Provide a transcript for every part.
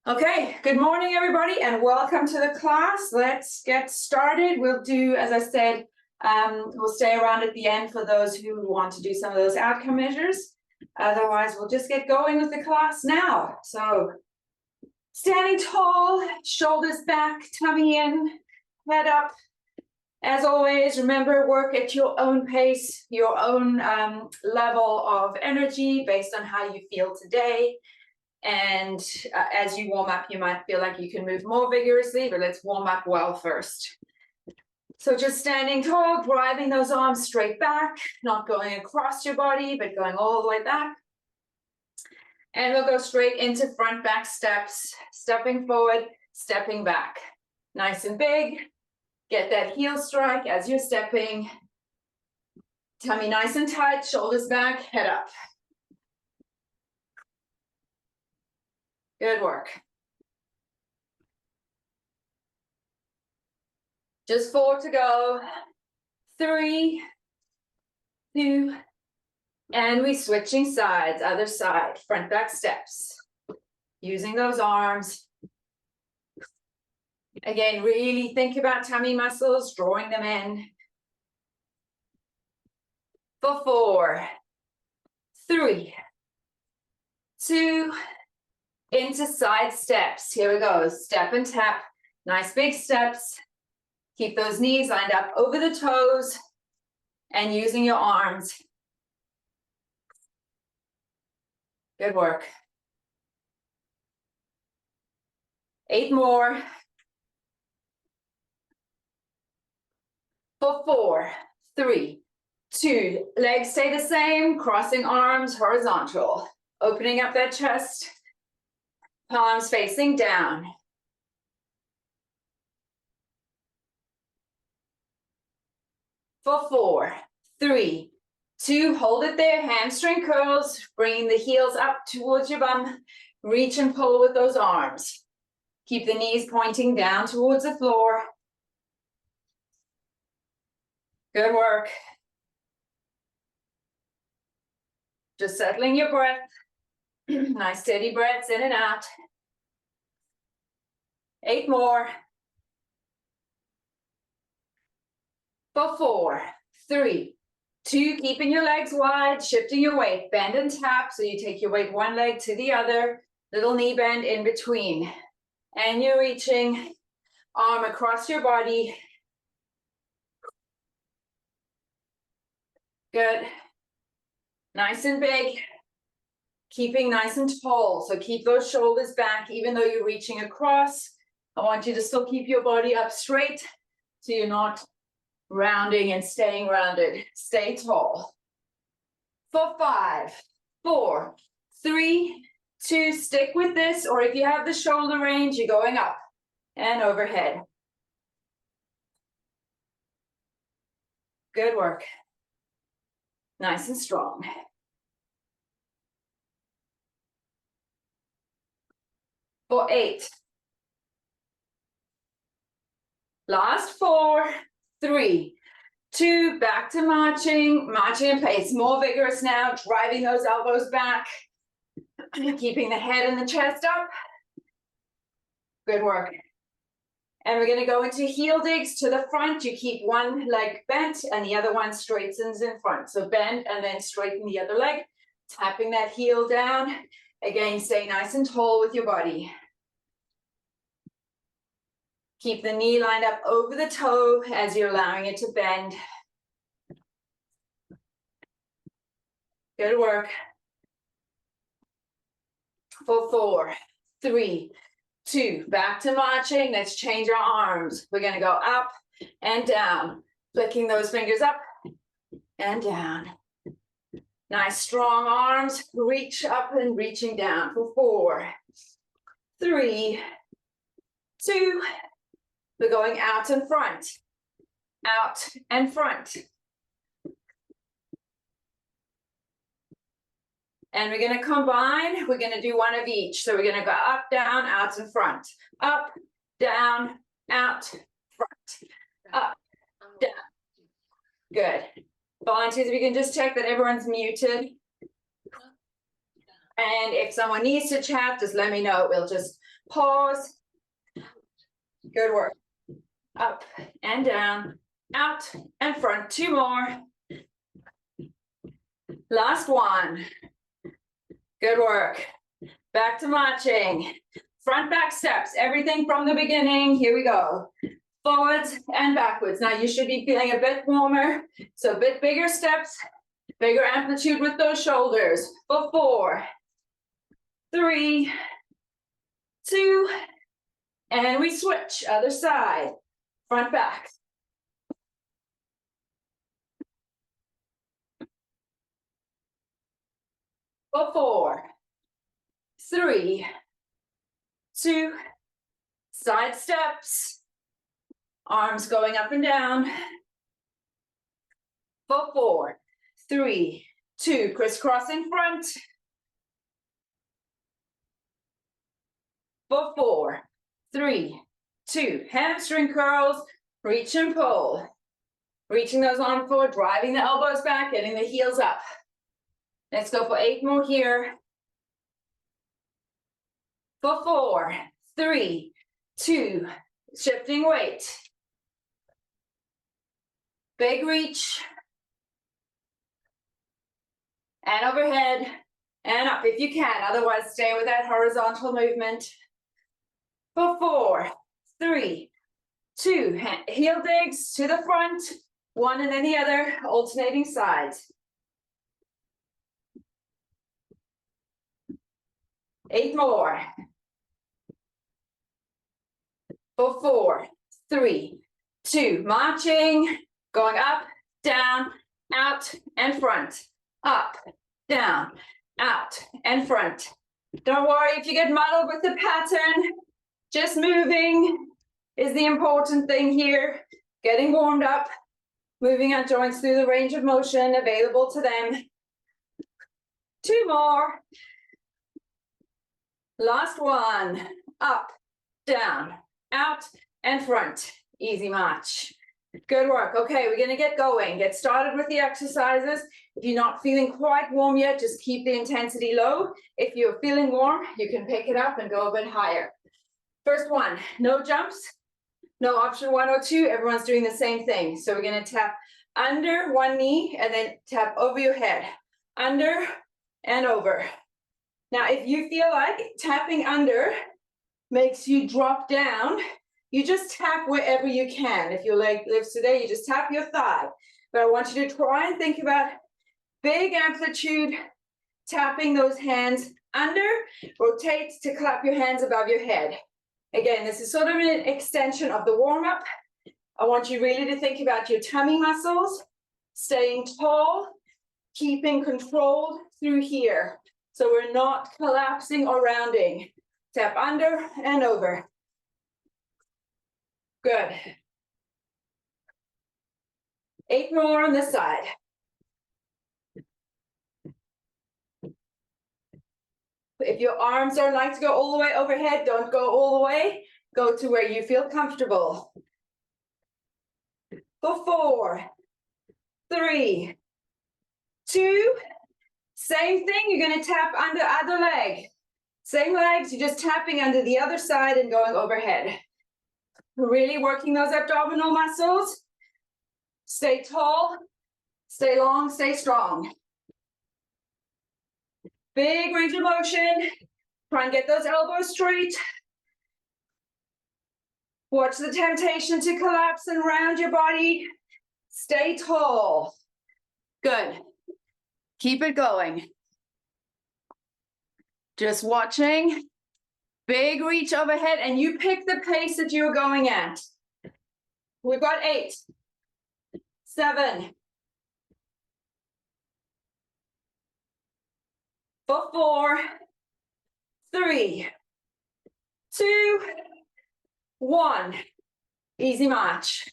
Okay, good morning, everybody, and welcome to the class. Let's get started. We'll do, as I said, we'll stay around at the end for those who want to do some of those outcome measures. Otherwise, we'll just get going with the class now. So, standing tall, shoulders back, tummy in, head up. As always, remember, work at your own pace, your own level of energy based on how you feel today. And as you warm up, you might feel like you can move more vigorously, but let's warm up well first. So just standing tall, driving those arms straight back, not going across your body, but going all the way back. And we'll go straight into front back steps, stepping forward, stepping back. Nice and big. Get that heel strike as you're stepping. Tummy nice and tight, shoulders back, head up. Good work. Just 4 to go. 3, 2, and we switching sides, other side, front back steps. Using those arms. Again, really think about tummy muscles, drawing them in. For 4, 3, 2, into side steps. Here we go. Step and tap. Nice big steps. Keep those knees lined up over the toes and using your arms. Good work. 8 more. For 4, 3, 2. Legs stay the same. Crossing arms horizontal. Opening up that chest. Palms facing down. For 4, 3, 2, hold it there, hamstring curls, bringing the heels up towards your bum, reach and pull with those arms. Keep the knees pointing down towards the floor. Good work. Just settling your breath. Nice steady breaths in and out. 8 more. For 4, 3, 2, keeping your legs wide, shifting your weight, bend and tap. So you take your weight one leg to the other, little knee bend in between. And you're reaching, arm across your body. Good. Nice and big. Keeping nice and tall. So keep those shoulders back, even though you're reaching across. I want you to still keep your body up straight so you're not rounding and staying rounded. Stay tall. For 5, 4, 3, 2, stick with this, or if you have the shoulder range, you're going up and overhead. Good work. Nice and strong. For 8. Last 4, 3, 2, back to marching in pace, more vigorous now, driving those elbows back, keeping the head and the chest up. Good work. And we're going to go into heel digs to the front. You keep one leg bent and the other one straightens in front. So bend and then straighten the other leg, tapping that heel down. Again, stay nice and tall with your body. Keep the knee lined up over the toe as you're allowing it to bend. Good work. For 4, 3, 2, back to marching. Let's change our arms. We're going to go up and down, flicking those fingers up and down. Nice strong arms. Reach up and reaching down for 4, 3, 2. We're going out and front, out and front. And we're going to combine. We're going to do one of each. So we're going to go up, down, out, and front. Up, down, out, front. Up, down. Good. Volunteers, if you can just check that everyone's muted. And if someone needs to chat, just let me know. We'll just pause. Good work. Up and down, out and front. 2 more. Last one. Good work. Back to marching. Front, back steps, everything from the beginning. Here we go. Forwards and backwards. Now you should be feeling a bit warmer. So a bit bigger steps, bigger amplitude with those shoulders. For 4, 3, 2, and we switch, other side. Front, back. For 4, 3, 2, side steps, arms going up and down. For 4, 3, 2, crisscrossing front. For 4, 3, 2, hamstring curls, reach and pull. Reaching those arms forward, driving the elbows back, getting the heels up. Let's go for 8 more here. For 4, 3, 2, shifting weight. Big reach. And overhead, and up if you can, otherwise stay with that horizontal movement. For 4, 3, 2, heel digs to the front, one and then the other, alternating sides. 8 more. For 4, 3, 2, marching, going up, down, out, and front. Up, down, out, and front. Don't worry if you get muddled with the pattern. Just moving is the important thing here. Getting warmed up, moving our joints through the range of motion available to them. 2 more. Last one. Up, down, out, and front. Easy march. Good work. Okay, we're gonna get going. Get started with the exercises. If you're not feeling quite warm yet, just keep the intensity low. If you're feeling warm, you can pick it up and go a bit higher. First one, no jumps, no option 1 or 2. Everyone's doing the same thing. So we're gonna tap under one knee and then tap over your head. Under and over. Now, if you feel like tapping under makes you drop down, you just tap wherever you can. If your leg lifts today, you just tap your thigh. But I want you to try and think about big amplitude, tapping those hands under, rotate to clap your hands above your head. Again, this is sort of an extension of the warm-up. I want you really to think about your tummy muscles, staying tall, keeping controlled through here. So we're not collapsing or rounding. Tap under and over. Good. 8 more on this side. If your arms don't like to go all the way overhead, don't go all the way. Go to where you feel comfortable. For 4, 3, 2, same thing, you're gonna tap under other leg. Same legs, you're just tapping under the other side and going overhead. Really working those abdominal muscles. Stay tall, stay long, stay strong. Big range of motion. Try and get those elbows straight. Watch the temptation to collapse and round your body. Stay tall. Good. Keep it going. Just watching. Big reach overhead, and you pick the pace that you're going at. We've got 8, 7, for 4, 3, 2, 1. Easy march.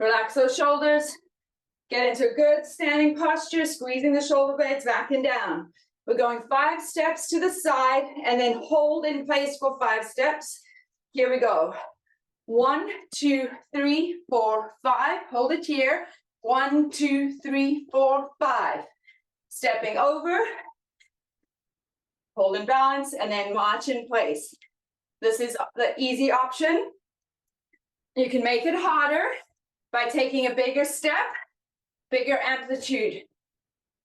Relax those shoulders. Get into a good standing posture, squeezing the shoulder blades back and down. We're going 5 steps to the side and then hold in place for 5 steps. Here we go. 1, 2, 3, 4, 5. Hold it here. 1, 2, 3, 4, 5. Stepping over. Hold in balance and then march in place. This is the easy option. You can make it harder by taking a bigger step, bigger amplitude.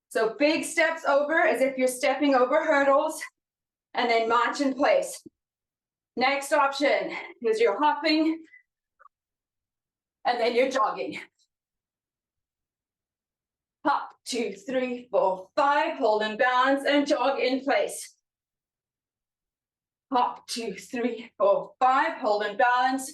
So big steps over as if you're stepping over hurdles, and then march in place. Next option is you're hopping, and then you're jogging. Hop, 2, 3, 4, 5, hold and balance and jog in place. Hop, 2, 3, 4, 5, hold and balance.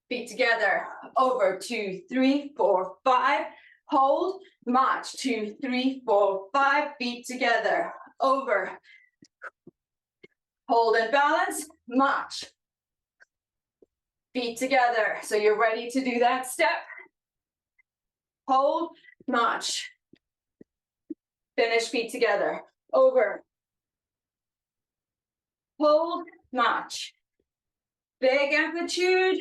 Feet together, over, 2, 3, 4, 5, hold, march, 2, 3, 4, 5, feet together, over, hold and balance, march. Feet together, so you're ready to do that step. Hold, march. Finish, feet together, over. Hold, march. Big amplitude,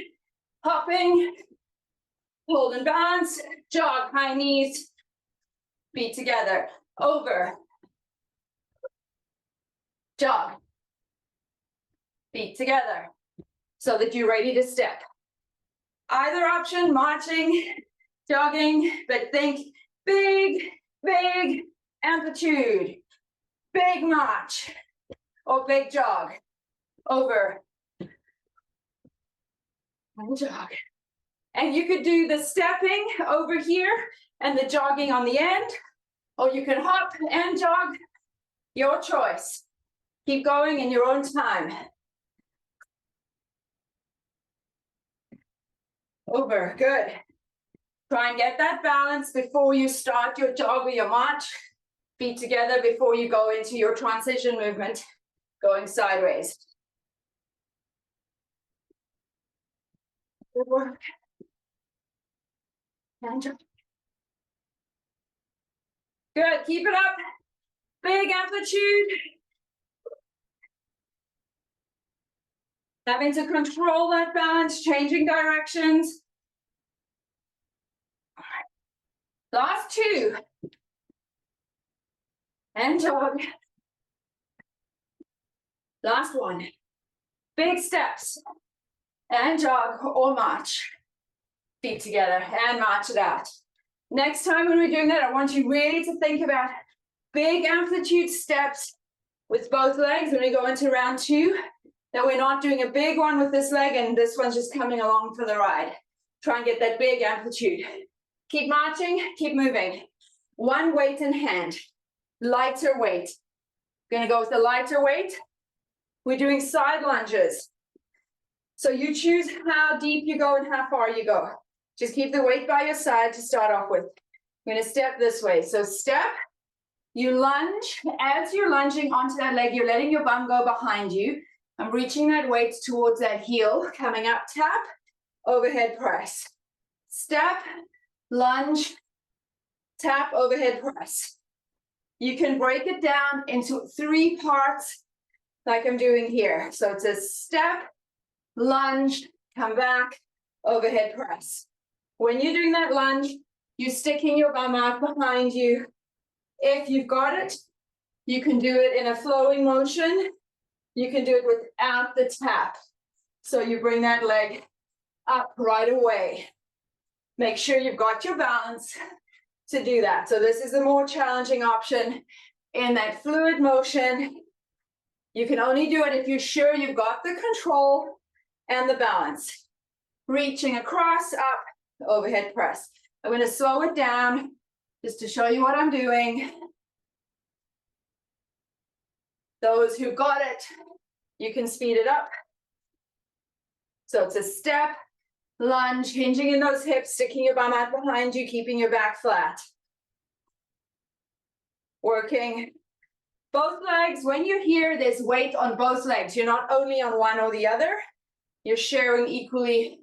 hopping, hold and balance, jog, high knees, feet together, over. Jog, feet together, so that you're ready to step. Either option, marching, jogging, but think big, big amplitude, big march, or big jog, over, and jog. And you could do the stepping over here and the jogging on the end, or you can hop and jog, your choice. Keep going in your own time. Over, good. Try and get that balance before you start your jog or your march. Feet together before you go into your transition movement, going sideways. Good work. And jog. Good, keep it up. Big amplitude. Having to control that balance, changing directions. All right. Last two. And jog. Last one. Big steps. And jog or march. Feet together and march it out. Next time when we're doing that, I want you really to think about big amplitude steps with both legs when we go into round two. That we're not doing a big one with this leg and this one's just coming along for the ride. Try and get that big amplitude. Keep marching, keep moving. One weight in hand, lighter weight. Gonna go with the lighter weight. We're doing side lunges. So you choose how deep you go and how far you go. Just keep the weight by your side to start off with. I'm gonna step this way. So step, you lunge. As you're lunging onto that leg, you're letting your bum go behind you. I'm reaching that weight towards that heel, coming up, tap, overhead press. Step, lunge, tap, overhead press. You can break it down into 3 parts like I'm doing here. So it's a step, lunge, come back, overhead press. When you're doing that lunge, you're sticking your bum out behind you. If you've got it, you can do it in a flowing motion. You can do it without the tap. So you bring that leg up right away. Make sure you've got your balance to do that. So this is the more challenging option in that fluid motion. You can only do it if you're sure you've got the control and the balance. Reaching across, up, overhead press. I'm going to slow it down just to show you what I'm doing. Those who got it, you can speed it up. So it's a step, lunge, hinging in those hips, sticking your bum out behind you, keeping your back flat. Working both legs. When you're here, there's weight on both legs. You're not only on one or the other. You're sharing equally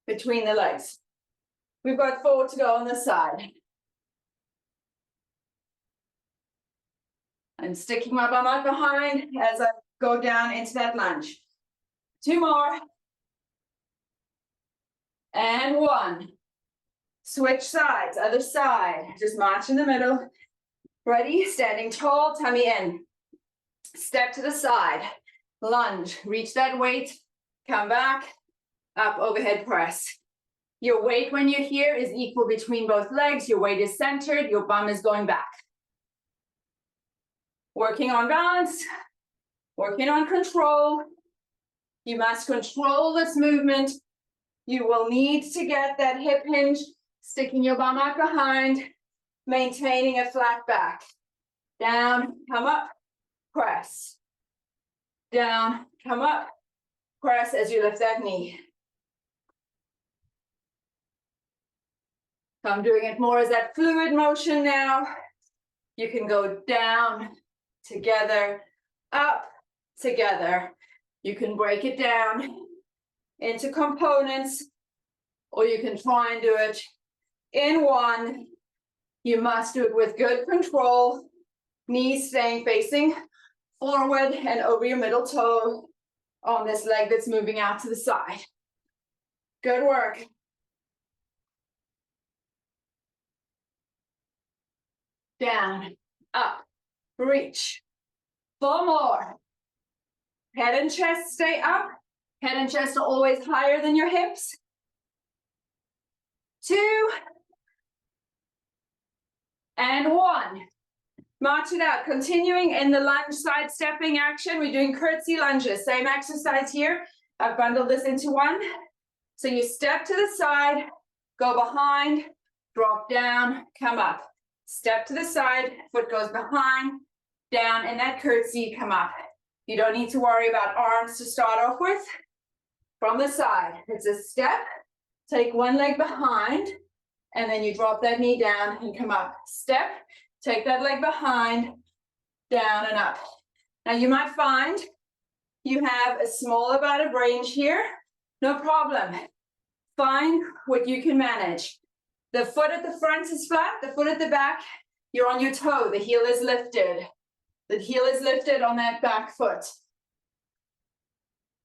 between the legs. We've got 4 to go on this side. I'm sticking my bum out behind as I go down into that lunge. 2 more. And 1. Switch sides, other side. Just march in the middle. Ready? Standing tall, tummy in. Step to the side. lunge, reach that weight, come back, up, overhead press. Your weight when you're here is equal between both legs, your weight is centered, your bum is going back. Working on balance, working on control. You must control this movement. You will need to get that hip hinge, sticking your bum out behind, maintaining a flat back. Down, come up, press. Down, come up, press as you lift that knee. So I'm doing it more as that fluid motion now. You can go down, together, up, together. You can break it down into components, or you can try and do it in one. You must do it with good control. Knees staying facing forward and over your middle toe on this leg that's moving out to the side. Good work. Down, up, reach. 4 more. Head and chest stay up. Head and chest are always higher than your hips. 2 and 1. March it out. Continuing in the lunge side stepping action. We're doing curtsy lunges. Same exercise here. I've bundled this into one. So you step to the side, go behind, drop down, come up. Step to the side, foot goes behind, down, and that curtsy, come up. You don't need to worry about arms to start off with. From the side, it's a step, take one leg behind, and then you drop that knee down and come up. Step, take that leg behind, down and up. Now you might find you have a small amount of range here. No problem. Find what you can manage. The foot at the front is flat, the foot at the back, you're on your toe, the heel is lifted. The heel is lifted on that back foot.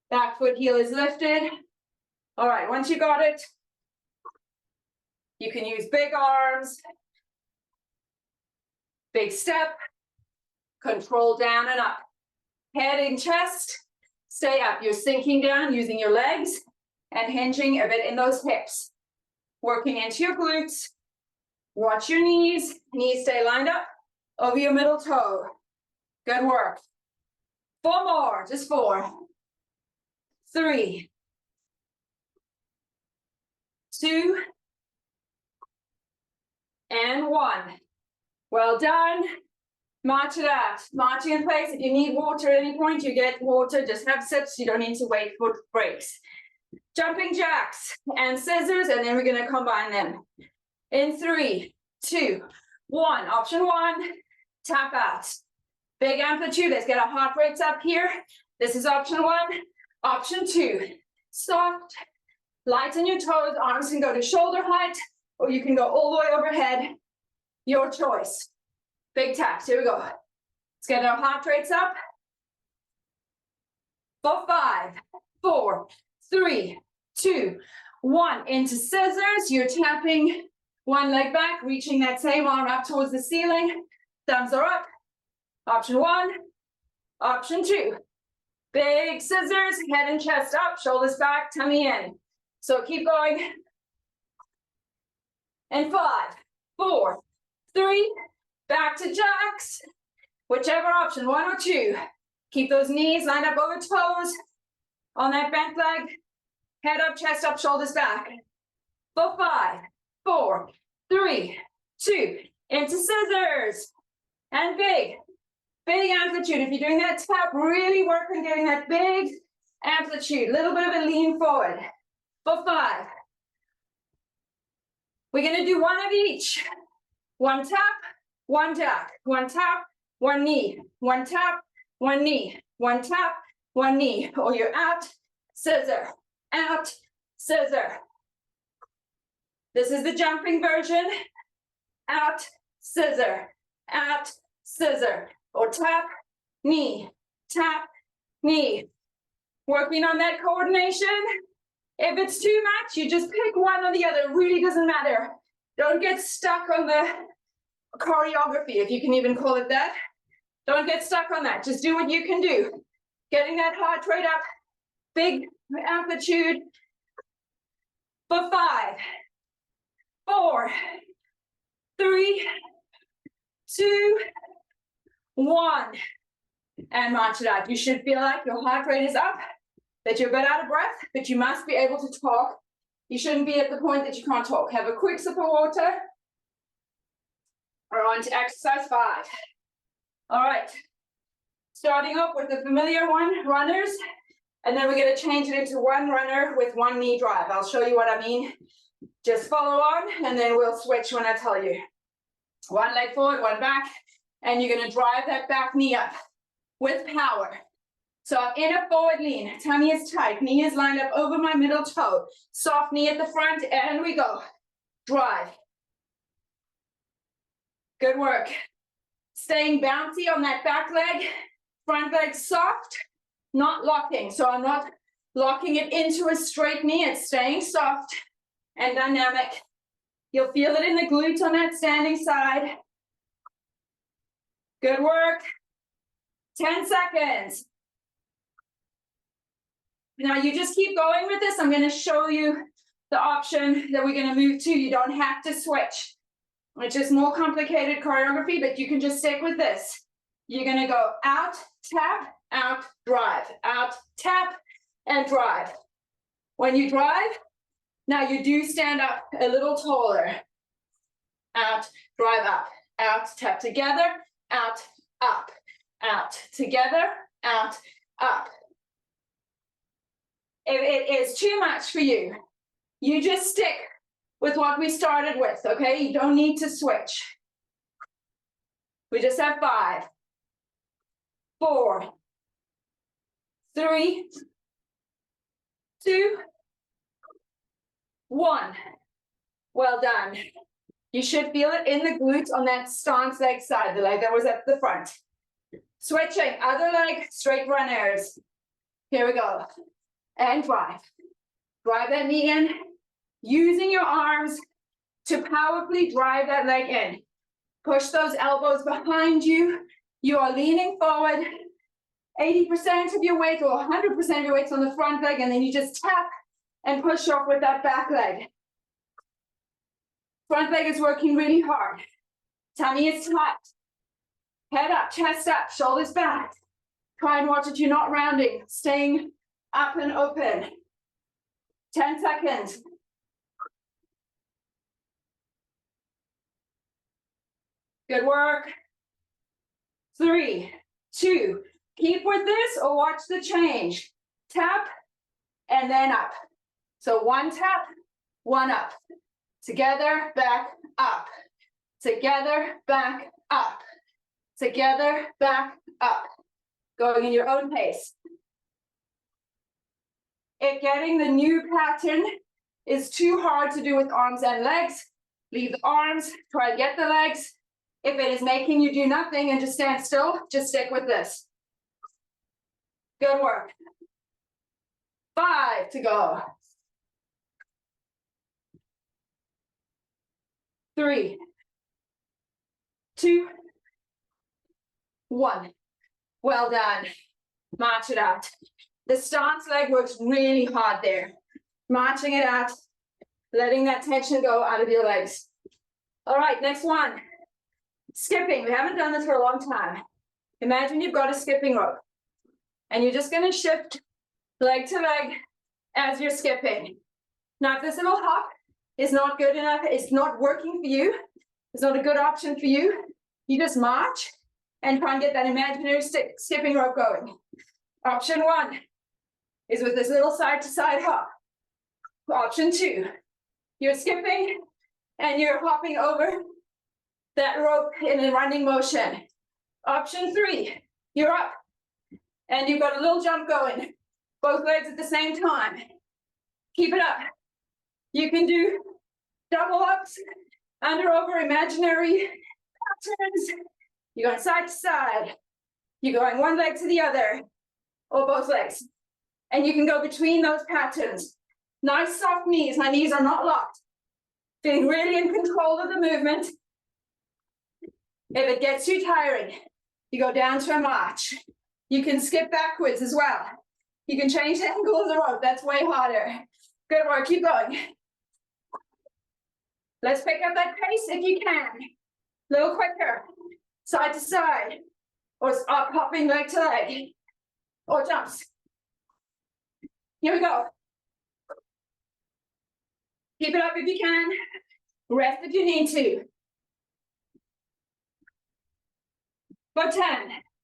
Back foot, heel is lifted. All right, once you got it, you can use big arms, big step, control down and up. Head and chest, stay up. You're sinking down using your legs and hinging a bit in those hips. Working into your glutes. Watch your knees. Knees stay lined up over your middle toe. Good work. 4 more, just 4. 3. 2. And 1. Well done. March it out. Marching in place. If you need water at any point, you get water. Just have sips. You don't need to wait for breaks. Jumping jacks and scissors, and then we're going to combine them. In 3, 2, 1. Option 1, tap out. Big amplitude. Let's get our heart rates up here. This is option 1. Option 2, soft. Lighten your toes. Arms can go to shoulder height, or you can go all the way overhead. Your choice. Big taps. Here we go. Let's get our heart rates up. For 5, 4, 3, 2, 1. Into scissors. You're tapping one leg back, reaching that same arm up towards the ceiling. Thumbs are up. Option 1. Option 2. Big scissors, head and chest up, shoulders back, tummy in. So keep going. And 5, 4, 3, back to jacks. Whichever option, 1 or 2. Keep those knees lined up over toes. On that bent leg, head up, chest up, shoulders back. For 5, 4, 3, 2, into scissors. And big amplitude. If you're doing that tap, really work on getting that big amplitude. Little bit of a lean forward. For 5. We're going to do 1 of each. 1 tap, 1 jack. 1 tap, 1 knee. 1 tap, 1 knee. 1 tap, 1 knee. Or you're out, scissor, out, scissor. This is the jumping version. Out, scissor, out, scissor. Or tap, knee, tap, knee. Working on that coordination. If it's too much, you just pick one or the other. It really doesn't matter. Don't get stuck on the choreography, if you can even call it that. Don't get stuck on that. Just do what you can do. Getting that heart rate up, big amplitude. For 5, 4, 3, 2, 1. And march it out. You should feel like your heart rate is up, that you're a bit out of breath, but you must be able to talk. You shouldn't be at the point that you can't talk. Have a quick sip of water. We're on to exercise 5. All right. Starting up with the familiar one, runners. And then we're going to change it into one runner with one knee drive. I'll show you what I mean. Just follow on, and then we'll switch when I tell you. One leg forward, one back, and you're going to drive that back knee up with power. So I'm in a forward lean. Tummy is tight. Knee is lined up over my middle toe. Soft knee at the front, and we go. Drive. Good work. Staying bouncy on that back leg. Front leg soft. Not locking, so I'm not locking it into a straight knee. It's staying soft and dynamic. You'll feel it in the glutes on that standing side. Good work. 10 seconds. Now you just keep going with this. I'm going to show you the option that we're going to move to. You don't have to switch. It's just more complicated choreography, but you can just stick with this. You're going to go out, tap, out, drive, out, tap, and drive. When you drive, now you do stand up a little taller. Out, drive up, out, tap together, out, up, out, together, out, up. If it is too much for you, you just stick with what we started with, okay? You don't need to switch. We just have 5, 4, 3, 2, 1. Well done. You should feel it in the glutes on that stance leg side, the leg that was at the front. Switching, other leg, straight runners. Here we go. And drive. Drive that knee in. Using your arms to powerfully drive that leg in. Push those elbows behind you. You are leaning forward. 80% of your weight or 100% of your weight's on the front leg, and then you just tap and push off with that back leg. Front leg is working really hard. Tummy is tight. Head up, chest up, shoulders back. Try and watch it, you're not rounding. Staying up and open. 10 seconds. Good work. 3, 2. Keep with this or watch the change. Tap and then up. So 1 tap, 1 up. Together, back, up. Together, back, up. Together, back, up. Going in your own pace. If getting the new pattern is too hard to do with arms and legs, leave the arms, try to get the legs. If it is making you do nothing and just stand still, just stick with this. Good work. 5 to go. 3, 2, 1. Well done. March it out. The stance leg works really hard there. Marching it out, letting that tension go out of your legs. All right, next one. Skipping. We haven't done this for a long time. Imagine you've got a skipping rope, and you're just going to shift leg to leg as you're skipping. Now, if this little hop is not good enough, it's not working for you, it's not a good option for you, you just march and try and get that imaginary skipping rope going. Option 1 is with this little side-to-side hop. Option 2, you're skipping and you're hopping over that rope in a running motion. Option 3, you're up and you've got a little jump going, both legs at the same time. Keep it up. You can do double ups, under over imaginary patterns. You're going side to side. You're going one leg to the other, or both legs. And you can go between those patterns. Nice soft knees. My knees are not locked. Feeling really in control of the movement. If it gets too tiring, you go down to a march. You can skip backwards as well. You can change the angle of the rope. That's way harder. Good work. Keep going. Let's pick up that pace if you can. A little quicker. Side to side. Or up, hopping leg to leg. Or jumps. Here we go. Keep it up if you can. Rest if you need to. For 10,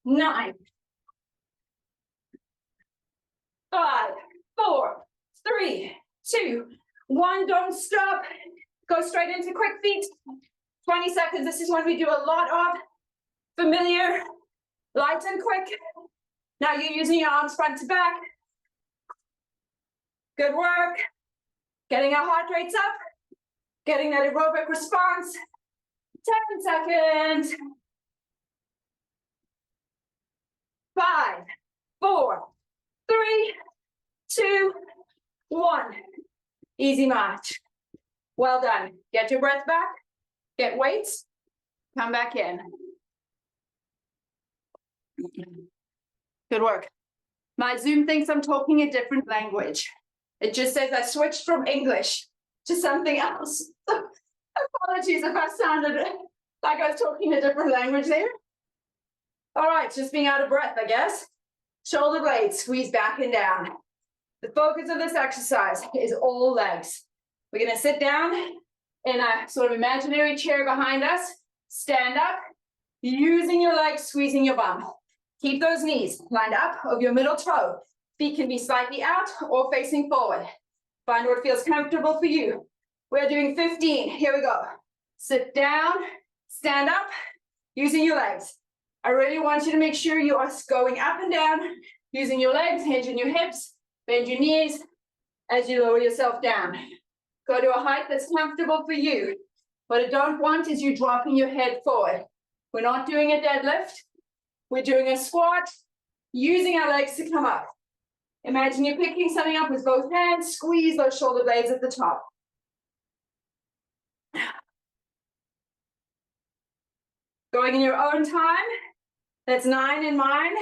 9, 5, 4, 3, 2, 1. Don't stop. Go straight into quick feet. 20 seconds. This is when we do a lot of familiar, light and quick. Now you're using your arms front to back. Good work. Getting our heart rates up. Getting that aerobic response. 10 seconds. 5, 4, 3, 2, 1. Easy march. Well done. Get your breath back. Get weights. Come back in. Good work. My Zoom thinks I'm talking a different language. It just says I switched from English to something else. Apologies if I sounded like I was talking a different language there. All right, just being out of breath, I guess. Shoulder blades, squeeze back and down. The focus of this exercise is all legs. We're gonna sit down in a sort of imaginary chair behind us, stand up, using your legs, squeezing your bum. Keep those knees lined up of your middle toe. Feet can be slightly out or facing forward. Find what feels comfortable for you. We're doing 15, here we go. Sit down, stand up, using your legs. I really want you to make sure you are going up and down, using your legs, hinging your hips, bend your knees as you lower yourself down. Go to a height that's comfortable for you. What I don't want is you dropping your head forward. We're not doing a deadlift. We're doing a squat, using our legs to come up. Imagine you're picking something up with both hands, squeeze those shoulder blades at the top. Going in your own time. That's 9 in mine.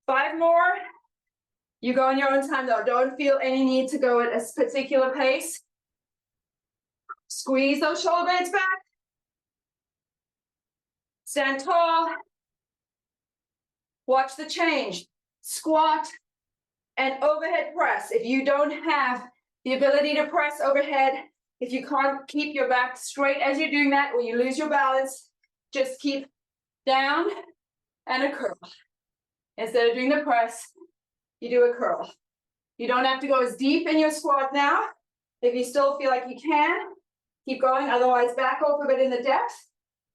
5 more. You go in your own time though. Don't feel any need to go at a particular pace. Squeeze those shoulder blades back. Stand tall. Watch the change. Squat and overhead press. If you don't have the ability to press overhead, if you can't keep your back straight as you're doing that or you lose your balance, just keep down and a curl. Instead of doing the press, you do a curl. You don't have to go as deep in your squat now. If you still feel like you can, keep going. Otherwise, back off a bit in the depth.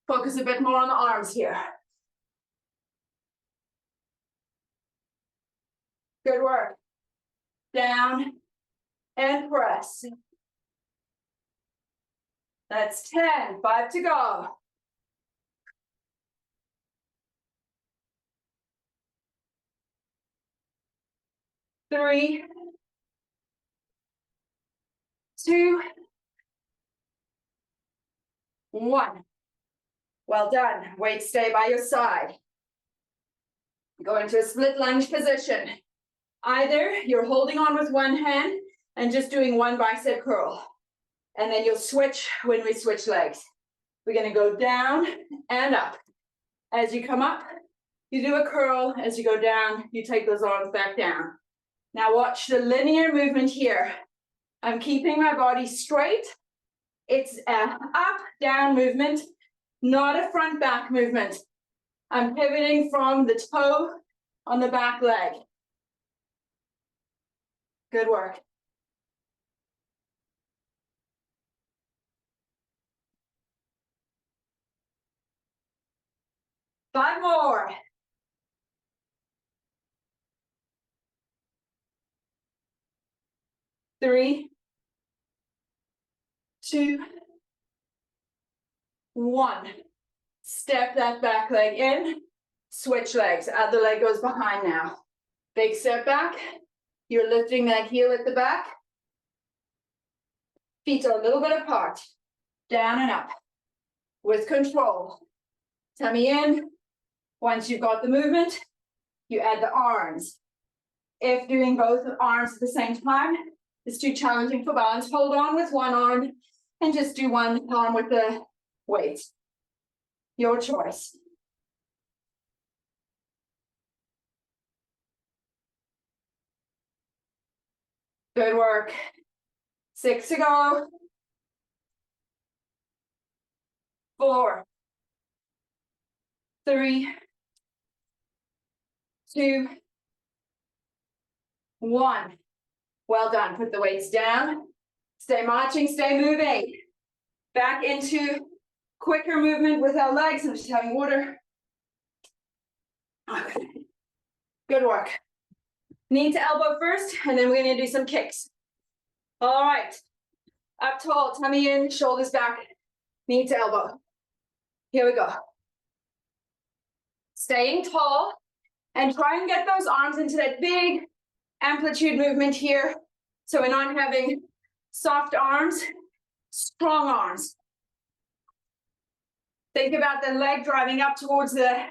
Focus a bit more on the arms here. Good work. Down and press. That's 10, 5 to go. 3, 2, 1. Well done. Weights stay by your side. Go into a split lunge position. Either you're holding on with one hand and just doing one bicep curl. And then you'll switch when we switch legs. We're going to go down and up. As you come up, you do a curl. As you go down, you take those arms back down. Now watch the linear movement here. I'm keeping my body straight. It's an up-down movement, not a front-back movement. I'm pivoting from the toe on the back leg. Good work. Five more. 3, 2, 1. Step that back leg in, switch legs. Other leg goes behind now. Big step back. You're lifting that heel at the back. Feet are a little bit apart. Down and up. With control. Tummy in, Once you've got the movement, you add the arms. If doing both arms at the same time is too challenging for balance, hold on with one arm and just do one arm with the weight. Your choice. Good work. 6 to go. 4, 3, 2, 1. Well done. Put the weights down. Stay marching, stay moving. Back into quicker movement with our legs. I'm just having water. Okay. Good work. Knee to elbow first, and then we're going to do some kicks. All right. Up tall, tummy in, shoulders back, knee to elbow. Here we go. Staying tall, and try and get those arms into that big amplitude movement here. So we're not having soft arms, strong arms. Think about the leg driving up towards the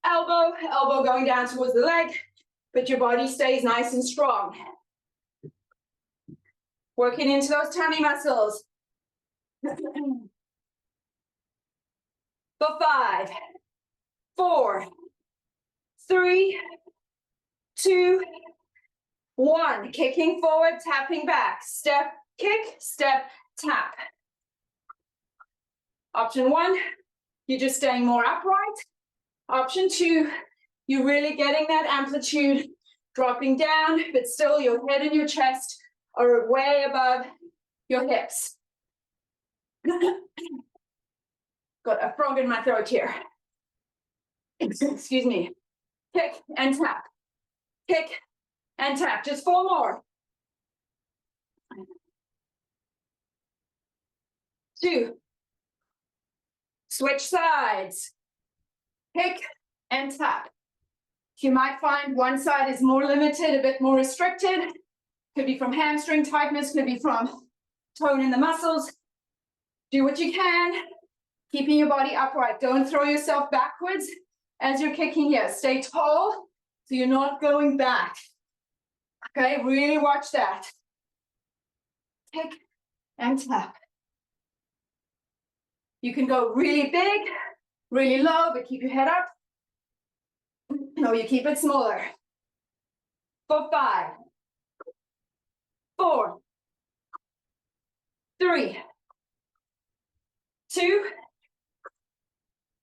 elbow, elbow going down towards the leg, but your body stays nice and strong. Working into those tummy muscles. For 5, 4, 3, 2, 1. Kicking forward, tapping back. Step, kick, step, tap. Option 1, you're just staying more upright. Option 2, you're really getting that amplitude, dropping down, but still your head and your chest are way above your hips. Got a frog in my throat here. Excuse me. Kick and tap. Kick and tap. Just 4 more. 2. Switch sides. Kick and tap. You might find one side is more limited, a bit more restricted. Could be from hamstring tightness, could be from tone in the muscles. Do what you can, keeping your body upright. Don't throw yourself backwards as you're kicking here. Stay tall so you're not going back. Okay, really watch that. Kick and tap. You can go really big, really low, but keep your head up. Or you keep it smaller. For 5, 4, 3, 2,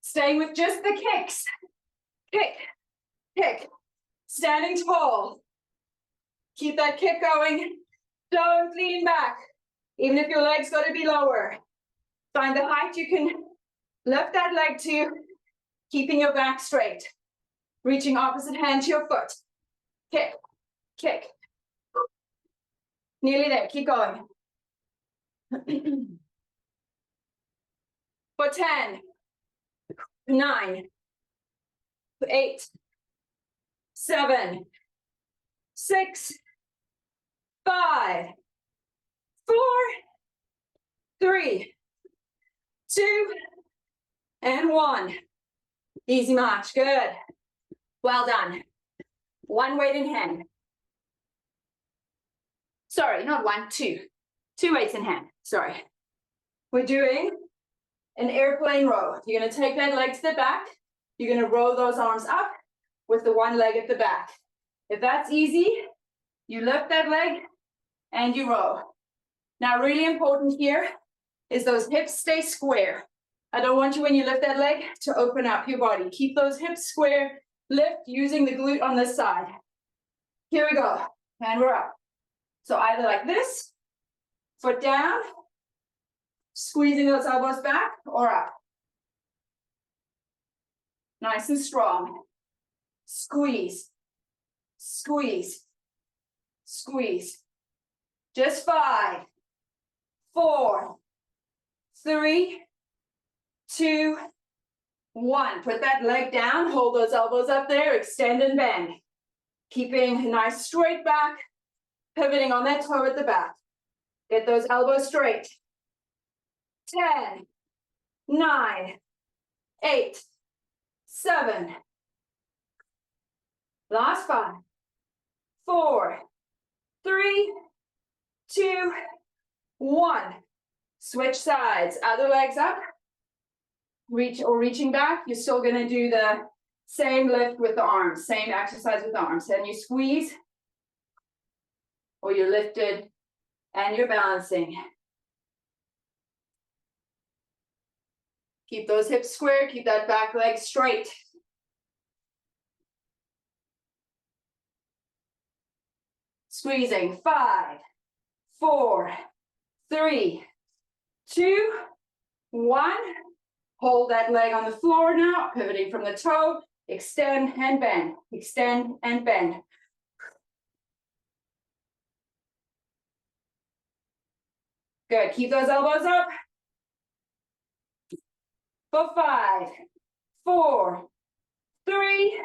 stay with just the kicks. Kick, kick, standing tall. Keep that kick going. Don't lean back, even if your leg's got to be lower. Find the height you can lift that leg to, keeping your back straight. Reaching opposite hand to your foot. Kick, kick. Nearly there, keep going. For 10, 9, 8, 7, 6, 5, 4, 3, 2, and 1. Easy march, good. Well done. One weight in hand. Sorry, not one, 2. 2 weights in hand, sorry. We're doing an airplane row. You're gonna take that leg to the back. You're gonna roll those arms up with the one leg at the back. If that's easy, you lift that leg and you row. Now, really important here is those hips stay square. I don't want you, when you lift that leg, to open up your body. Keep those hips square. Lift using the glute on this side. Here we go, and we're up. So either like this, foot down, squeezing those elbows back, or up. Nice and strong. Squeeze, squeeze, squeeze. Just 5, 4, 3, 2, 1. Put that leg down, hold those elbows up there, extend and bend. Keeping a nice straight back, pivoting on that toe at the back. Get those elbows straight. 10, 9, 8, 7, Last 5, 4, 3, 2, 1. Switch sides, other legs up. Reaching back, you're still gonna do the same lift with the arms, same exercise with the arms. Then you squeeze, or you're lifted, and you're balancing. Keep those hips square, keep that back leg straight. Squeezing, 5, 4, 3, 2, 1. Hold that leg on the floor now, pivoting from the toe, extend and bend, extend and bend. Good, keep those elbows up. For 5, 4, 3,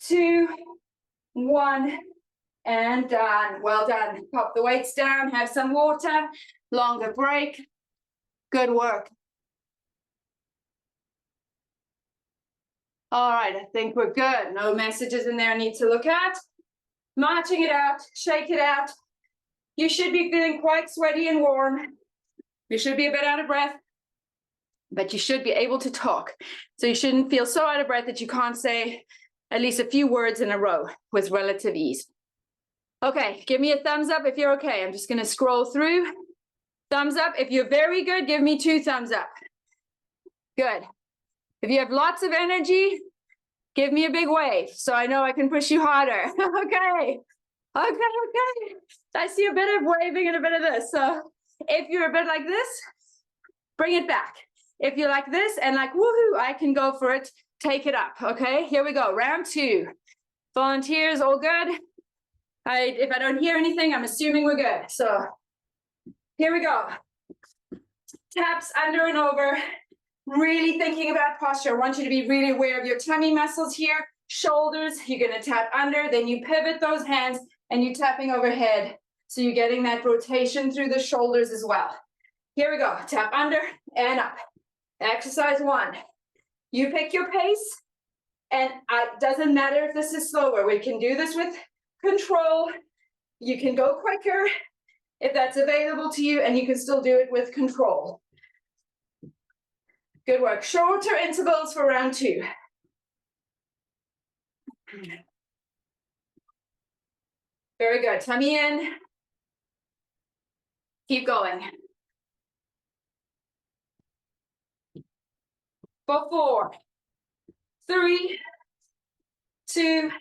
2, 1, and done. Well done. Pop the weights down, have some water, longer break. Good work. All right, I think we're good. No messages in there I need to look at. Marching it out, shake it out. You should be feeling quite sweaty and warm. You should be a bit out of breath, but you should be able to talk. So you shouldn't feel so out of breath that you can't say at least a few words in a row with relative ease. Okay, give me a thumbs up if you're okay. I'm just gonna scroll through. Thumbs up. If you're very good, give me 2 thumbs up. Good. If you have lots of energy, give me a big wave so I know I can push you harder. Okay. Okay. I see a bit of waving and a bit of this. So if you're a bit like this, bring it back. If you're like this and like, woohoo, I can go for it. Take it up. Okay, here we go. Round 2. Volunteers, all good? If I don't hear anything, I'm assuming we're good. So here we go. Taps under and over. Really thinking about posture. I want you to be really aware of your tummy muscles here, shoulders. You're going to tap under, then you pivot those hands and you're tapping overhead. So you're getting that rotation through the shoulders as well. Here we go. Tap under and up. Exercise 1. You pick your pace, and it doesn't matter if this is slower. We can do this with control. You can go quicker if that's available to you, and you can still do it with control. Good work. Shorter intervals for round 2. Very good. Tummy in. Keep going. For 4, 3, 2,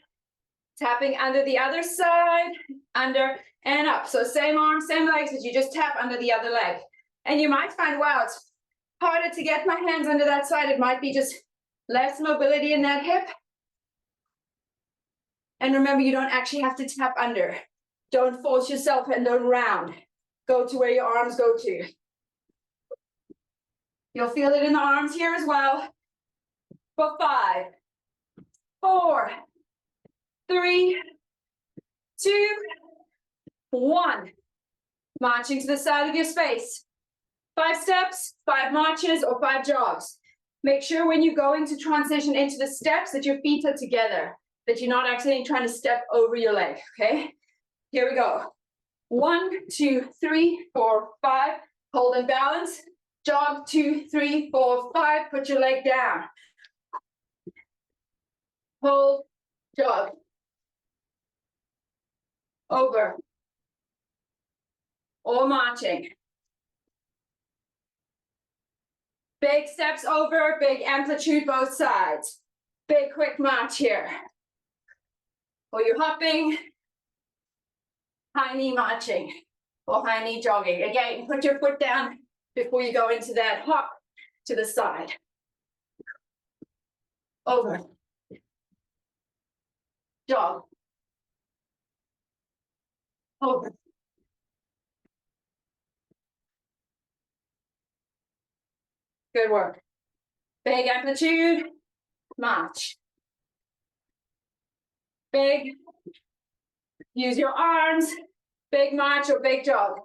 tapping under the other side, under and up. So same arm, same legs, but you just tap under the other leg. And you might find, wow, it's harder to get my hands under that side. It might be just less mobility in that hip. And remember, you don't actually have to tap under. Don't force yourself and don't round. Go to where your arms go to. You'll feel it in the arms here as well. For 5, 4, 3, 2, 1. Marching to the side of your space. 5 steps, 5 marches, or 5 jogs. Make sure when you're going to transition into the steps that your feet are together, that you're not accidentally trying to step over your leg, okay? Here we go. 1, 2, 3, 4, 5. Hold and balance. Jog, 2, 3, 4, 5. Put your leg down. Hold, jog. Over. Or marching. Big steps over, big amplitude both sides. Big quick march here. Or you're hopping, high knee marching, or high knee jogging. Again, put your foot down before you go into that hop to the side. Over. Jog. Over. Good work. Big amplitude, march. Big, use your arms, big march or big jog.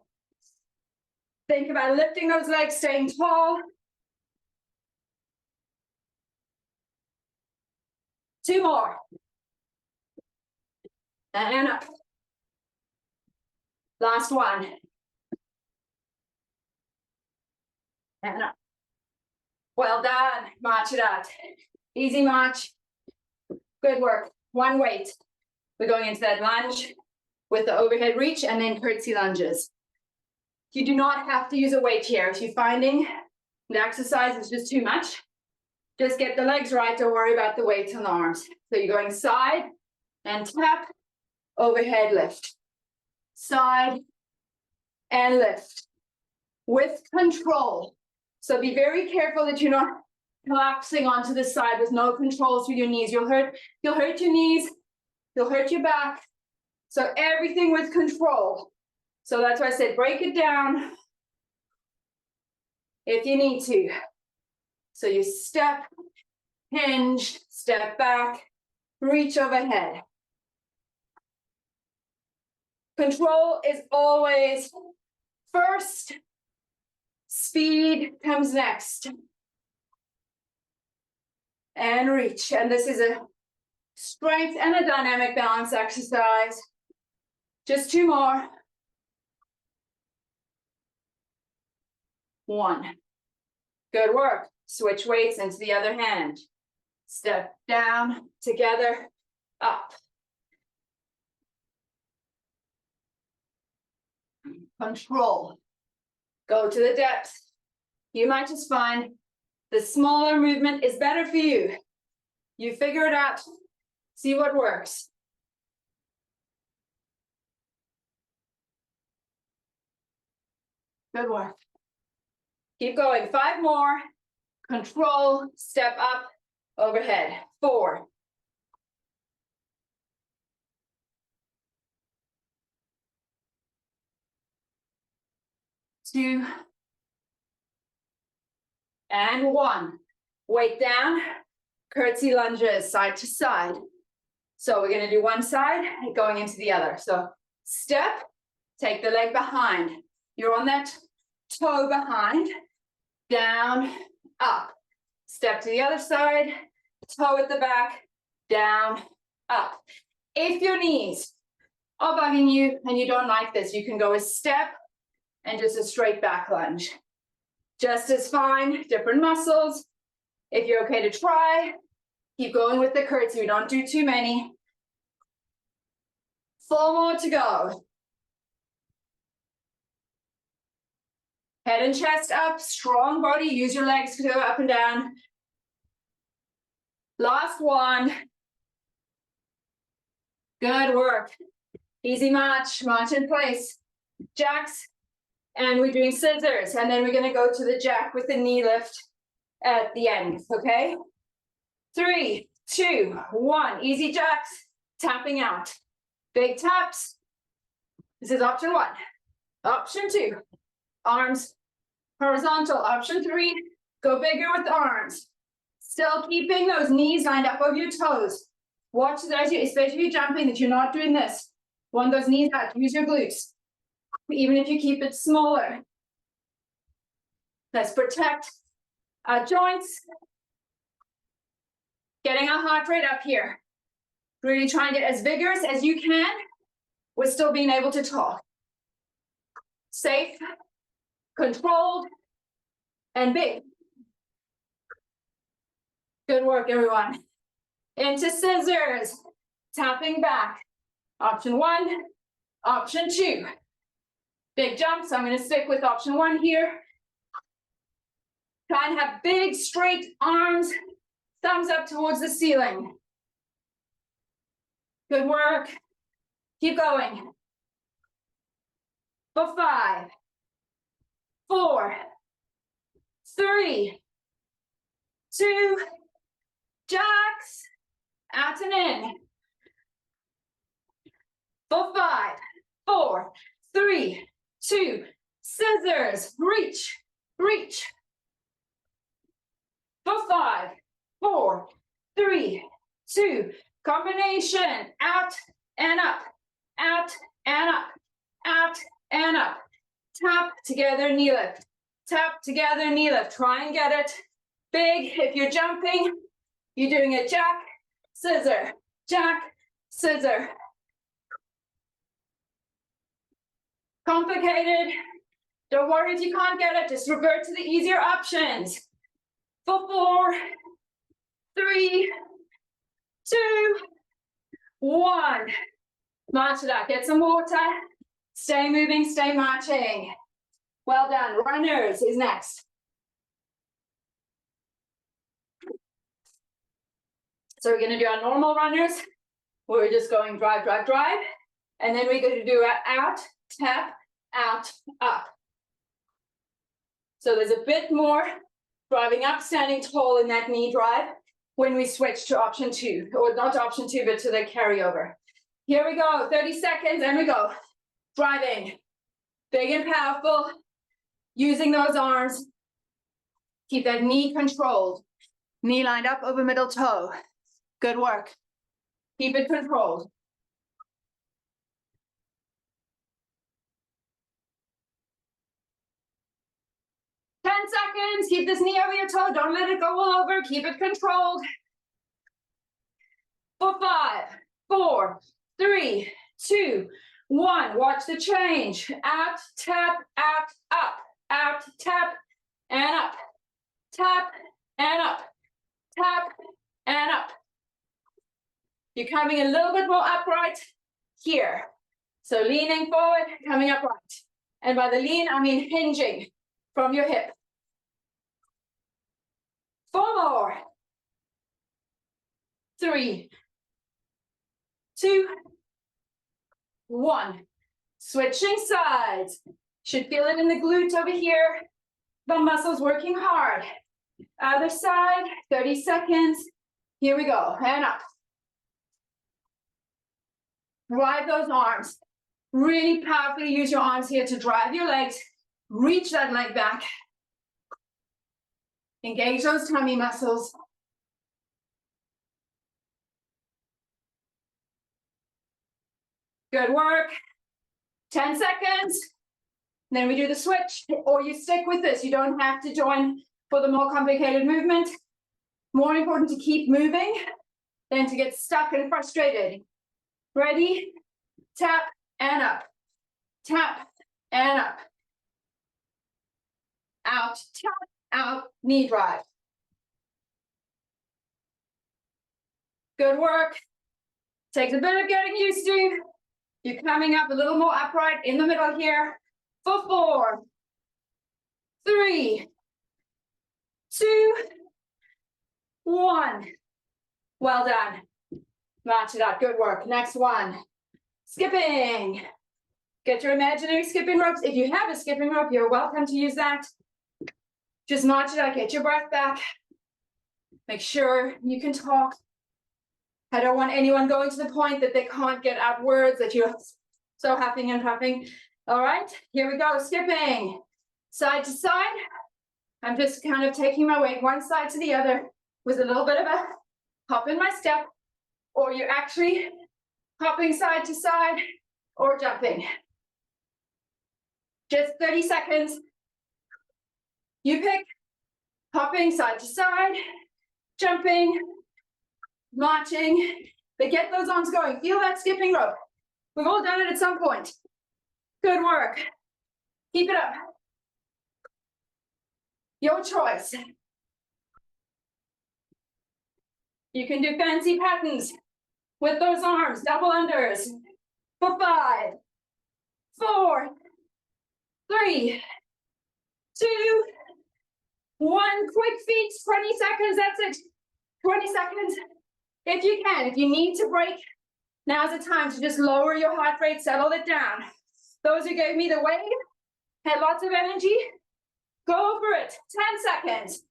Think about lifting those legs, staying tall. 2 more. and up. Last one. And up. Well done. March it out. Easy march. Good work. One weight. We're going into that lunge with the overhead reach and then curtsy lunges. You do not have to use a weight here. If you're finding the exercise is just too much, just get the legs right. Don't worry about the weights on the arms. So you're going side and tap, overhead lift. Side and lift with control. So be very careful that you're not collapsing onto the side with no control through your knees. You'll hurt your knees, you'll hurt your back. So everything with control. So that's why I said break it down if you need to. So you step, hinge, step back, reach overhead. Control is always first. Speed comes next. And reach. And this is a strength and a dynamic balance exercise. Just two more. One. Good work. Switch weights into the other hand. Step down, together, up. Control. Go to the depth. You might just find the smaller movement is better for you. You figure it out. See what works. Good work. Keep going. 5 more. Control, step up, overhead. 4. 2. And 1. Weight down, curtsy lunges, side to side. So we're gonna do one side, going into the other. So step, take the leg behind. You're on that toe behind, down, up. Step to the other side, toe at the back, down, up. If your knees are bugging you and you don't like this, you can go a step and just a straight back lunge. Just as fine, different muscles. If you're okay to try, keep going with the curtsy. We don't do too many. 4 more to go. Head and chest up, strong body. Use your legs to go up and down. Last one. Good work. Easy march, march in place. Jacks, and we're doing scissors. And then we're gonna go to the jack with the knee lift at the end, okay? 3, 2, 1. Easy jacks, tapping out. Big taps. This is option 1. Option 2, arms horizontal. Option 3, go bigger with the arms. Still keeping those knees lined up over your toes. Watch as you, especially if you're jumping, that you're not doing this. Want those knees out, use your glutes. Even if you keep it smaller. Let's protect our joints. Getting our heart rate up here. Really try and get as vigorous as you can with still being able to talk. Safe, controlled, and big. Good work, everyone. Into scissors. Tapping back. Option 1, option 2. Big jumps. I'm going to stick with option 1 here. Try and have big, straight arms. Thumbs up towards the ceiling. Good work. Keep going. For 5, 4, 3, 2, jacks, out and in. For 5, 4, 3, 2, scissors, reach, reach. For 5, 4, 3, 2, combination, out and up, out and up, out and up. Tap together, knee lift. Tap together, knee lift. Try and get it big. If you're jumping, you're doing a jack, scissor, jack, scissor. complicated. Don't worry if you can't get it, just revert to the easier options. For 4, 3, 2, 1. March it out, get some water. Stay moving, stay marching. Well done. Runners is next. So we're gonna do our normal runners. We're just going drive, drive, drive. And then we're gonna do our out, tap, out, up. So there's a bit more driving up, standing tall in that knee drive when we switch to option 2, or not option 2, but to the carryover. Here we go, 30 seconds, and we go. Driving, big and powerful, using those arms. Keep that knee controlled. Knee lined up over middle toe. Good work. Keep it controlled. Seconds, keep this knee over your toe, don't let it go all over, keep it controlled. For 5, 4, 3, 2, 1, watch the change. Out, tap, out, tap, and up. Tap, and up. Tap, and up. You're coming a little bit more upright here. So leaning forward, coming upright. And by the lean, I mean hinging from your hip. 4 more. 3, 2, 1. Switching sides. Should feel it in the glute over here. The muscles working hard. Other side, 30 seconds. Here we go, and up. Drive those arms. Really powerfully use your arms here to drive your legs. Reach that leg back. Engage those tummy muscles. Good work. 10 seconds. Then we do the switch, or you stick with this. You don't have to join for the more complicated movement. More important to keep moving than to get stuck and frustrated. Ready? Tap and up. Tap and up. Out, tap, out, knee drive. Good work. Takes a bit of getting used to. You're coming up a little more upright in the middle here. For 4, 3, 2, 1. Well done. March it out. Good work. Next one. Skipping. Get your imaginary skipping ropes. If you have a skipping rope, you're welcome to use that. Just march it out. Get your breath back. Make sure you can talk. I don't want anyone going to the point that they can't get out words, that you're so huffing and puffing. All right, here we go. Skipping. Side to side. I'm just kind of taking my weight one side to the other with a little bit of a hop in my step, or you're actually hopping side to side or jumping. Just 30 seconds. You pick. Hopping side to side, jumping, marching. But get those arms going. Feel that skipping rope. We've all done it at some point. Good work. Keep it up. Your choice. You can do fancy patterns with those arms, double unders. For 5, 4, 3, 2, 1. Quick feet, 20 seconds, that's it. 20 seconds. If you can, if you need to break, now's the time to just lower your heart rate, settle it down. Those who gave me the wave, had lots of energy, go for it. 10 seconds.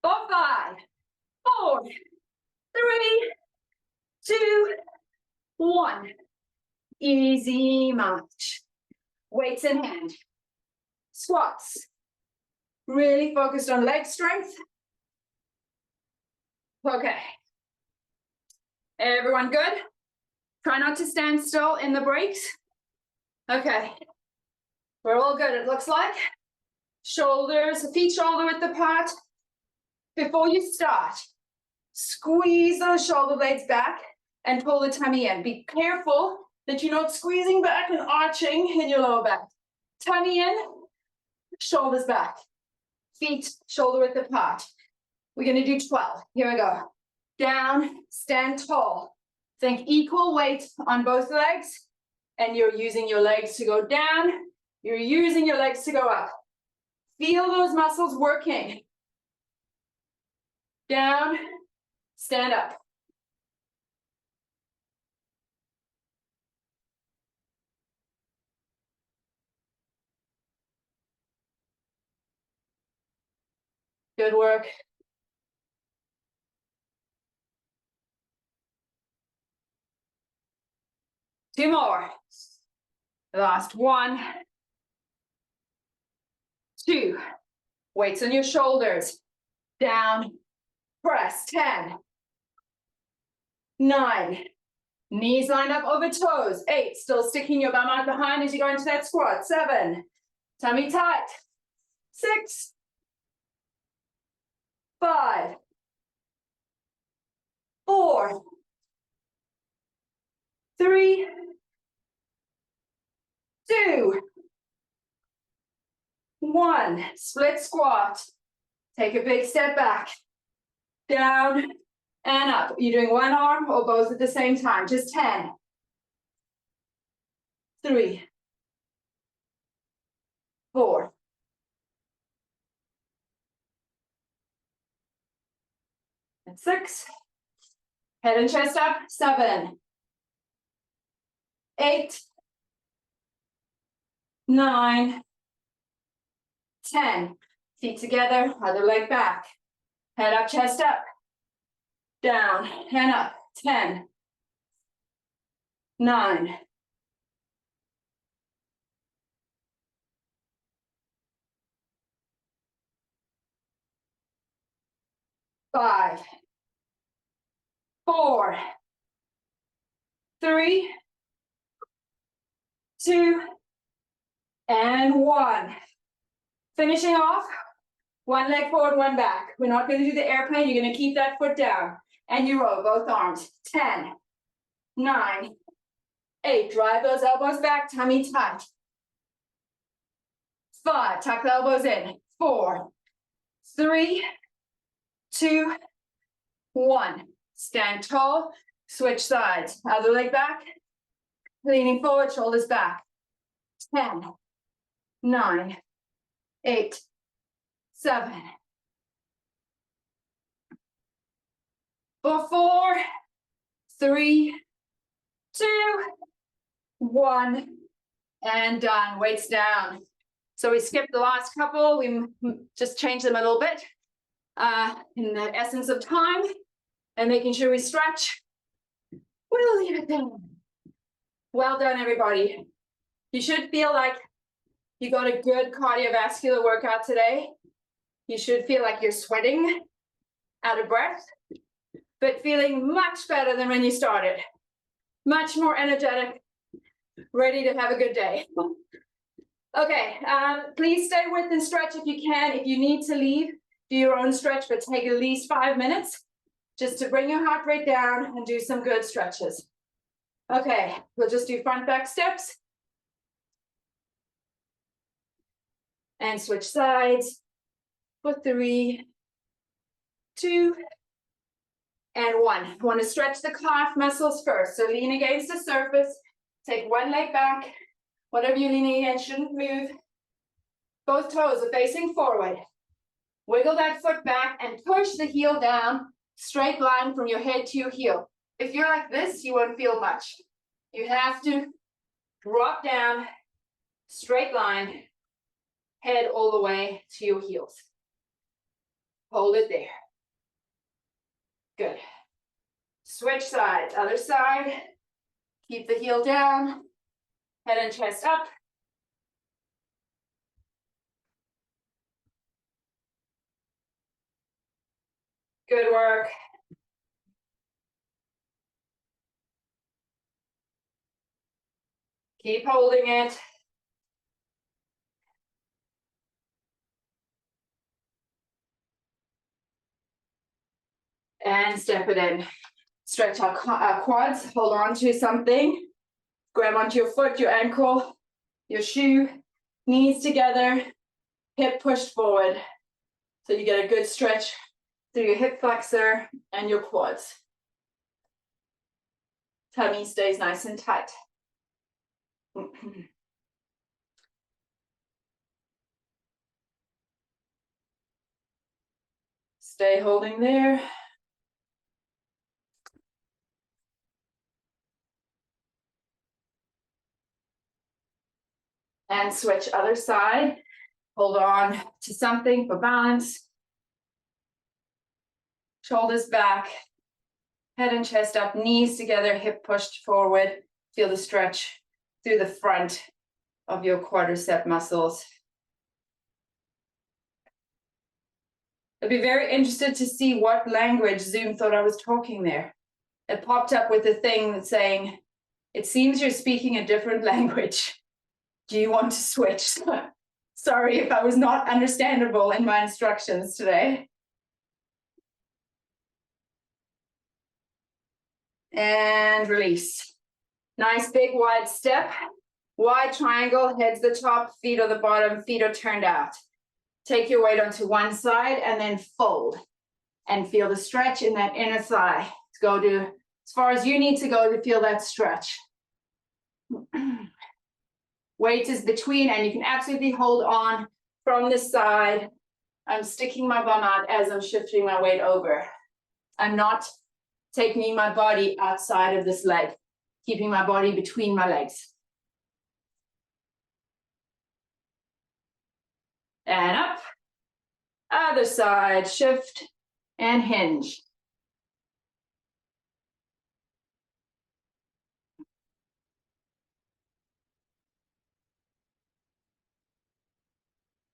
For 5, 4, 3, 2, 1. Easy march. Weights in hand. Squats. Really focused on leg strength. Okay. Everyone good? Try not to stand still in the breaks. Okay. We're all good, it looks like. Shoulders, feet shoulder width apart. Before you start, squeeze those shoulder blades back. and pull the tummy in. Be careful that you're not squeezing back and arching in your lower back. Tummy in, shoulders back. Feet shoulder width apart. We're going to do 12. Here we go. Down, stand tall. Think equal weight on both legs, and you're using your legs to go down. You're using your legs to go up. Feel those muscles working. Down, stand up. Good work. Two more. Last one. Two. Weights on your shoulders. Down, press. 10. 9. Knees lined up over toes. 8. Still sticking your bum out behind as you go into that squat. 7. Tummy tight. 6. 5. 4. 3. 2. 1. Split squat. Take a big step back. Down and up. You're doing one arm or both at the same time. Just 10. 3. 4. 6. Head and chest up. 7. 8. 9. 10. Feet together, other leg back. Head up, chest up. Down and up. 10. 9. 5. 4. 3. 2. And 1. Finishing off, one leg forward, one back. We're not going to do the airplane. You're going to keep that foot down. And you roll both arms. 10. 9. 8. Drive those elbows back. Tummy tight. 5. Tuck the elbows in. 4. 3. 2. 1. Stand tall. Switch sides. Other leg back. Leaning forward, shoulders back. 10. 9. 8. 7. 4. 3. 2. 1. And done. Weights down. So we skipped the last couple. We just changed them a little bit in the essence of time and making sure we stretch. We'll leave it there. Well done, everybody. You should feel like you got a good cardiovascular workout today. You should feel like you're sweating, out of breath, but feeling much better than when you started. Much more energetic, ready to have a good day. Okay, please stay with and stretch if you can. If you need to leave, do your own stretch, but take at least 5 minutes just to bring your heart rate down and do some good stretches. Okay, we'll just do front back steps. And switch sides for 3, 2, and 1. Want to stretch the calf muscles first. So lean against the surface. Take one leg back. Whatever you're leaning against shouldn't move. Both toes are facing forward. Wiggle that foot back and push the heel down. Straight line from your head to your heel. If you're like this, you won't feel much. You have to drop down, straight line, head all the way to your heels. Hold it there. Good. Switch sides, other side. Keep the heel down, head and chest up. Good work. Keep holding it. And step it in. Stretch our quads, hold on to something. Grab onto your foot, your ankle, your shoe, knees together, hip pushed forward. So you get a good stretch through your hip flexor and your quads. Tummy stays nice and tight. Stay holding there. And switch other side. Hold on to something for balance. Shoulders back, head and chest up, knees together, hip pushed forward. Feel the stretch through the front of your quadricep muscles. I'd be very interested to see what language Zoom thought I was talking there. It popped up with a thing that's saying, it seems you're speaking a different language. Do you want to switch? Sorry if I was not understandable in my instructions today. And release. Nice big wide step. Wide triangle, head's the top, feet are the bottom, feet are turned out. Take your weight onto one side and then fold. And feel the stretch in that inner thigh. Go to as far as you need to go to feel that stretch. Weight is between, and you can absolutely hold on from this side. I'm sticking my bum out as I'm shifting my weight over. I'm not taking my body outside of this leg, keeping my body between my legs. And up, other side, shift and hinge.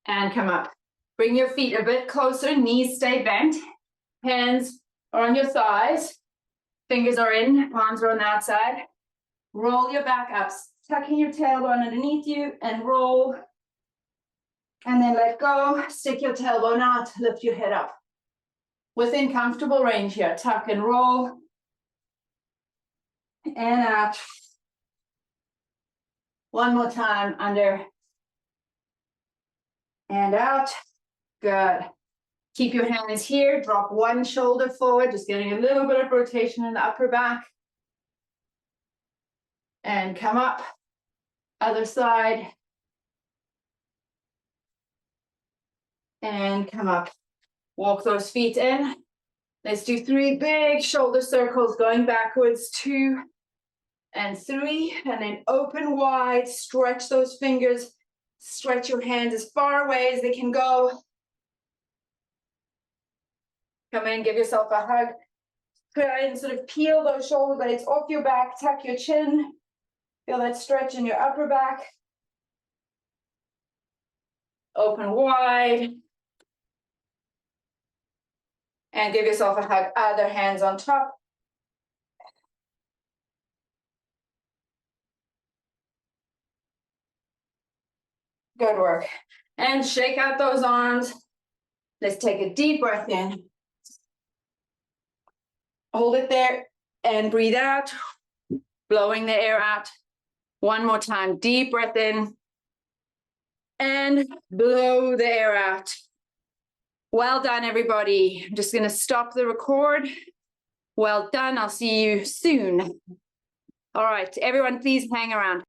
And come up. Bring your feet a bit closer, knees stay bent, hands are on your thighs, fingers are in, palms are on the outside. Roll your back up, tucking your tailbone underneath you and roll. And then let go, stick your tailbone out, lift your head up. Within comfortable range here, tuck and roll. And out. One more time, under. And out. Good. Keep your hands here, drop one shoulder forward, just getting a little bit of rotation in the upper back. And come up, other side. And come up. Walk those feet in. Let's do 3 big shoulder circles going backwards, 2 and 3, and then open wide, stretch those fingers, stretch your hands as far away as they can go. Come in, give yourself a hug. Try and sort of peel those shoulder blades off your back, tuck your chin. Feel that stretch in your upper back. Open wide. And give yourself a hug, other hands on top. Good work. And shake out those arms. Let's take a deep breath in. Hold it there and breathe out, blowing the air out. One more time, deep breath in and blow the air out. Well done, everybody. I'm just going to stop the record. Well done. I'll see you soon. All right, everyone, please hang around.